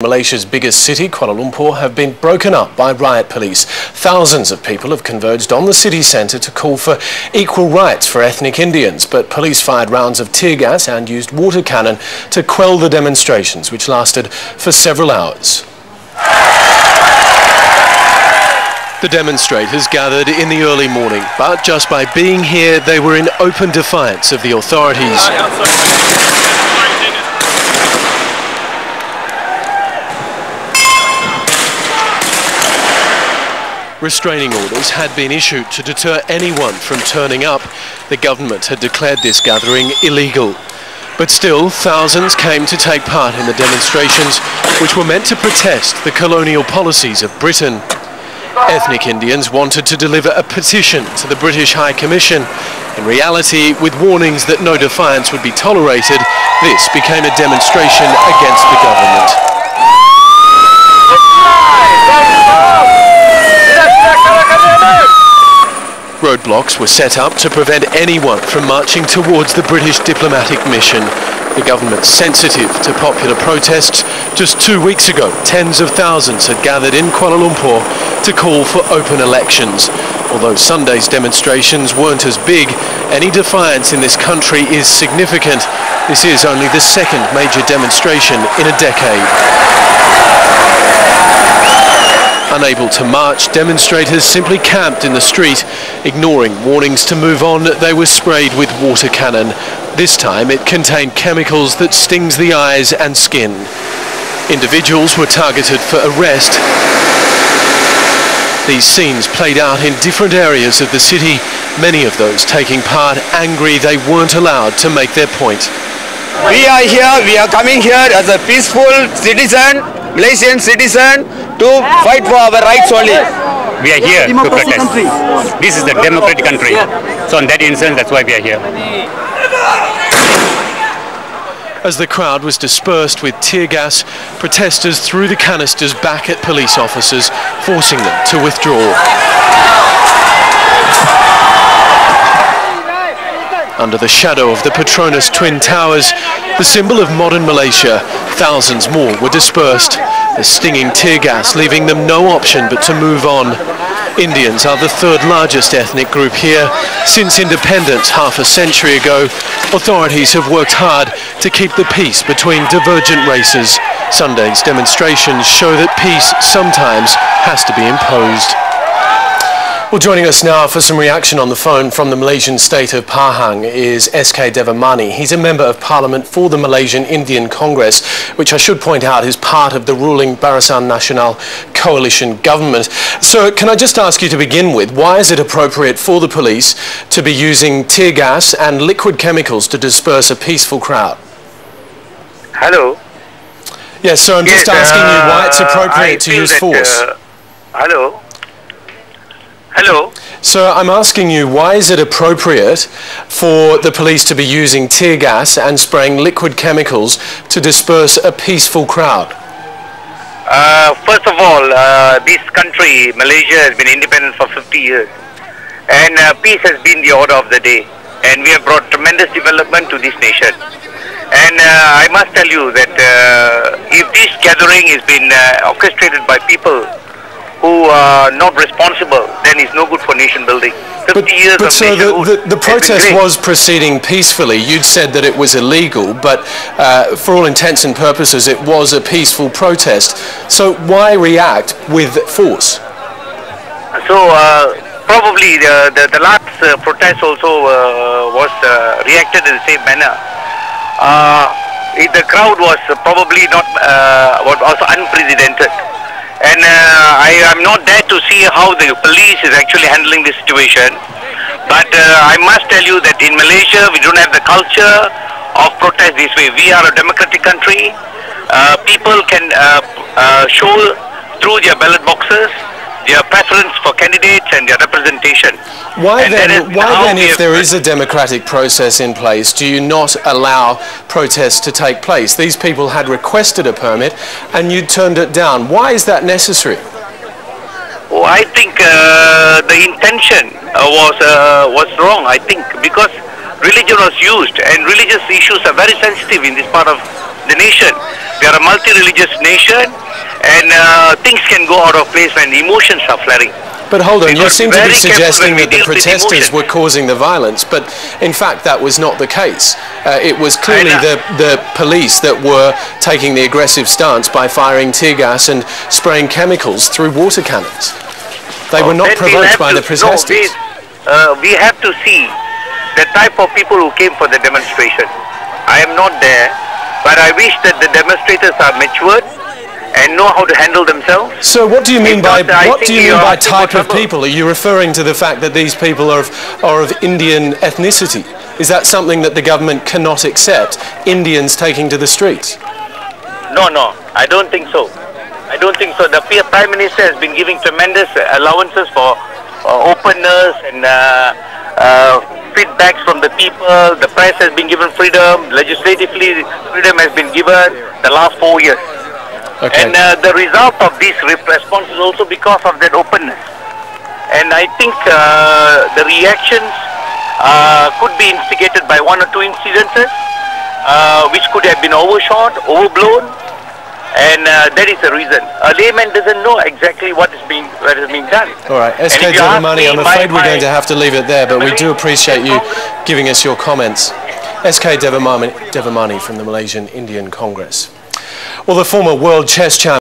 Malaysia's biggest city, Kuala Lumpur, have been broken up by riot police. Thousands of people have converged on the city centre to call for equal rights for ethnic Indians, but police fired rounds of tear gas and used water cannon to quell the demonstrations, which lasted for several hours. The demonstrators gathered in the early morning, but just by being here, they were in open defiance of the authorities. Restraining orders had been issued to deter anyone from turning up. The government had declared this gathering illegal. But still, thousands came to take part in the demonstrations, which were meant to protest the colonial policies of Britain. Ethnic Indians wanted to deliver a petition to the British High Commission. In reality, with warnings that no defiance would be tolerated, this became a demonstration against the government. Roadblocks were set up to prevent anyone from marching towards the British diplomatic mission. The government's sensitive to popular protests. Just 2 weeks ago, tens of thousands had gathered in Kuala Lumpur to call for open elections. Although Sunday's demonstrations weren't as big, any defiance in this country is significant. This is only the second major demonstration in a decade. Unable to march, demonstrators simply camped in the street. Ignoring warnings to move on, they were sprayed with water cannon. This time it contained chemicals that stings the eyes and skin. Individuals were targeted for arrest. These scenes played out in different areas of the city, many of those taking part angry they weren't allowed to make their point. We are coming here as a peaceful citizen, Malaysian citizen, to fight for our rights only. We are here to protest. This is the democratic country. So in that instance, that's why we are here. As the crowd was dispersed with tear gas, protesters threw the canisters back at police officers, forcing them to withdraw. Under the shadow of the Petronas Twin Towers, the symbol of modern Malaysia, thousands more were dispersed, the stinging tear gas leaving them no option but to move on. Indians are the third largest ethnic group here. Since independence half a century ago, authorities have worked hard to keep the peace between divergent races. Sunday's demonstrations show that peace sometimes has to be imposed. Well, joining us now for some reaction on the phone from the Malaysian state of Pahang is SK Devamani. He's a member of Parliament for the Malaysian Indian Congress, which I should point out is part of the ruling Barisan Nasional coalition government. So can I just ask you to begin with, why is it appropriate for the police to be using tear gas and liquid chemicals to disperse a peaceful crowd? Hello? Yes, so I'm just asking you why it's appropriate to use force. Hello? Hello? So I'm asking you, why is it appropriate for the police to be using tear gas and spraying liquid chemicals to disperse a peaceful crowd? First of all, this country, Malaysia, has been independent for 50 years. And peace has been the order of the day. And we have brought tremendous development to this nation. And I must tell you that if this gathering has been orchestrated by people who are not responsible, then it's no good for nation building. 50 years but of so the protest was proceeding peacefully. You'd said that it was illegal, but for all intents and purposes it was a peaceful protest. So why react with force? So probably the last protest also was reacted in the same manner. The crowd was probably not was also unprecedented. And I am not there to see how the police is actually handling this situation. But I must tell you that in Malaysia, we don't have the culture of protest this way. We are a democratic country. People can show through their ballot boxes their preference for candidates and their representation. Why then, if there is a democratic process in place, do you not allow protests to take place? These people had requested a permit and you turned it down. Why is that necessary? Oh, I think the intention was wrong, I think, because religion was used, and religious issues are very sensitive in this part of the nation. We are a multi-religious nation, and things can go out of place when emotions are flaring. But hold on, you seem to be very careful suggesting when we that the deal with protesters emotions. were causing the violence, but in fact that was not the case. It was clearly the police that were taking the aggressive stance by firing tear gas and spraying chemicals through water cannons. They were not Then we'll provoked have by to- the protesters. No, we have to see the type of people who came for the demonstration. I am not there, but I wish that the demonstrators are matured and know how to handle themselves. So what do you mean by Because I what do think you mean you by are asking type for of trouble. people? Are you referring to the fact that these people are of Indian ethnicity? Is that something that the government cannot accept? Indians taking to the streets? No, I don't think so. I don't think so. The Prime Minister has been giving tremendous allowances for openness and feedbacks from the people. The press has been given freedom. Legislatively, freedom has been given the last 4 years. Okay. And the result of this response is also because of that openness. And I think the reactions could be instigated by one or two incidences, which could have been overshot, overblown, and that is the reason. A layman doesn't know exactly what is being done. All right, And SK if you ask Devamani, me, I'm afraid we're going to have to leave it there, but we do appreciate you giving us your comments. SK Devamani from the Malaysian Indian Congress. Well, the former world chess champion